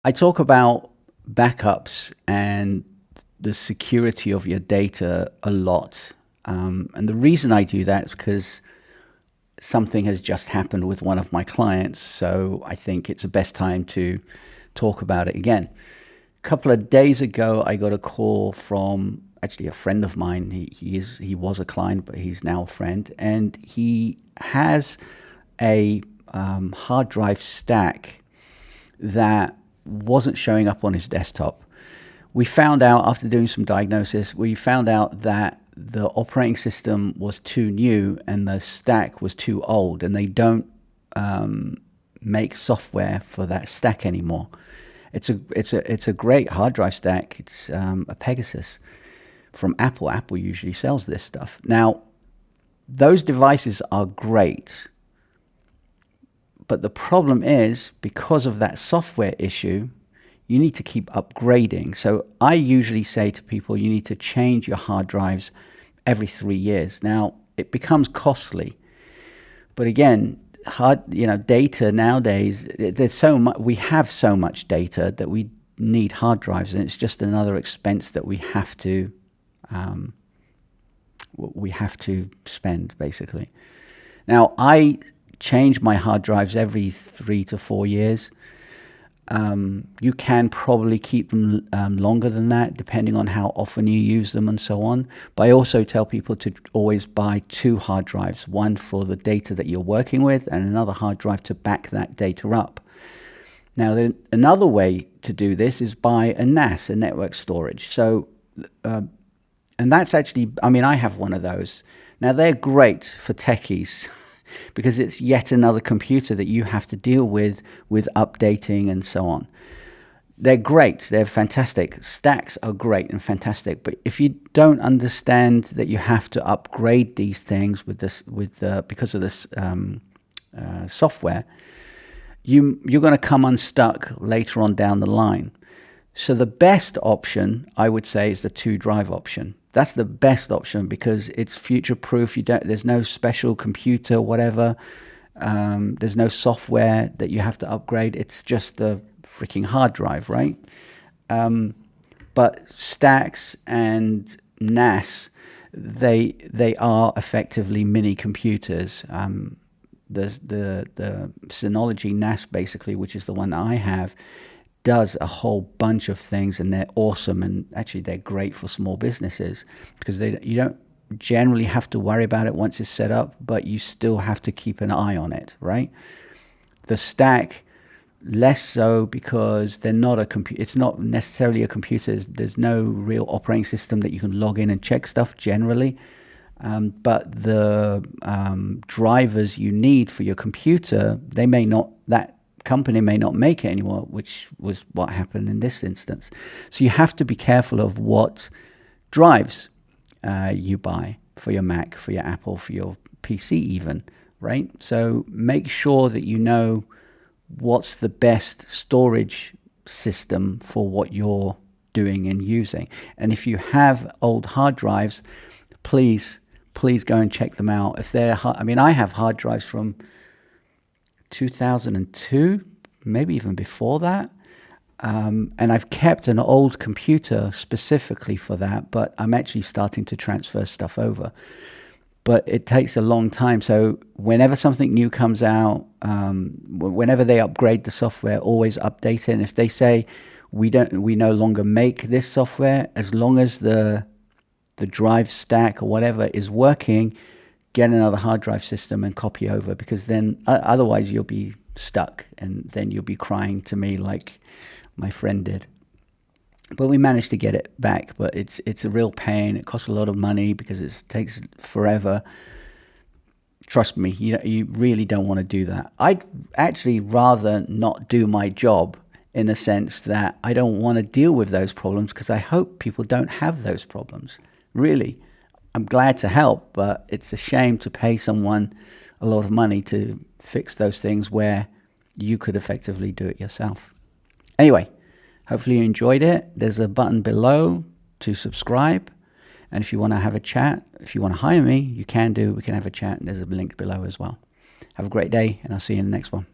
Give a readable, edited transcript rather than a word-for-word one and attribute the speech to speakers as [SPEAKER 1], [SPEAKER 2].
[SPEAKER 1] I talk about backups and the security of your data a lot. And the reason I do that is because something has just happened with one of my clients. So I think it's the best time to talk about it again. A couple of days ago, I got a call from actually a friend of mine. He was a client, but he's now a friend. And he has a hard drive stack that wasn't showing up on his desktop. We found out after doing some diagnosis, we found out that the operating system was too new and the stack was too old, and they don't make software for that stack anymore. It's a great hard drive stack. It's a Pegasus from Apple. Apple usually sells this stuff. Now, those devices are great, but the problem is because of that software issue, you need to keep upgrading. So I usually say to people, you need to change your hard drives every 3 years. Now, it becomes costly, but again, data nowadays, there's so much, we have so much data that we need hard drives, and it's just another expense that we have to spend, basically. Now, I change my hard drives every 3 to 4 years. You can probably keep them longer than that, depending on how often you use them and so on. But I also tell people to always buy 2 hard drives, one for the data that you're working with and another hard drive to back that data up. Now, another way to do this is buy a NAS, a network storage. So, and that's actually, I have one of those. Now, they're great for techies because it's yet another computer that you have to deal with updating and so on. They're great. They're fantastic. Stacks are great and fantastic. But if you don't understand that you have to upgrade these things because of this software, you're going to come unstuck later on down the line. So the best option, I would say, is the 2-drive option. That's the best option because it's future-proof. There's no special computer, whatever. There's no software that you have to upgrade. It's just a freaking hard drive, right? But stacks and NAS, they are effectively mini computers. The Synology NAS, basically, which is the one that I have, does a whole bunch of things, and they're awesome, and actually they're great for small businesses because you don't generally have to worry about it once it's set up, but you still have to keep an eye on it, right? The stack, less so because they're not a computer. It's not necessarily a computer. There's no real operating system that you can log in and check stuff generally. But the drivers you need for your computer, that company may not make it anymore, which was what happened in this instance. So you have to be careful of what drives you buy for your Mac, for your Apple, for your PC even, right? So make sure that you know what's the best storage system for what you're doing and using. And if you have old hard drives, please go and check them out. If they're, I have hard drives from 2002, maybe even before that. And I've kept an old computer specifically for that, but I'm actually starting to transfer stuff over. But it takes a long time. So whenever something new comes out, whenever they upgrade the software, always update it. And if they say we no longer make this software, as long as the drive stack or whatever is working, get another hard drive system and copy over, because then otherwise you'll be stuck, and then you'll be crying to me like my friend did. But we managed to get it back, but it's a real pain. It costs a lot of money because it takes forever. Trust me, you really don't want to do that. I'd actually rather not do my job, in the sense that I don't want to deal with those problems, because I hope people don't have those problems. Really, I'm glad to help, but it's a shame to pay someone a lot of money to fix those things where you could effectively do it yourself. Anyway, hopefully you enjoyed it. There's a button below to subscribe. And if you want to have a chat, if you want to hire me, you can do. We can have a chat. There's a link below as well. Have a great day, and I'll see you in the next one.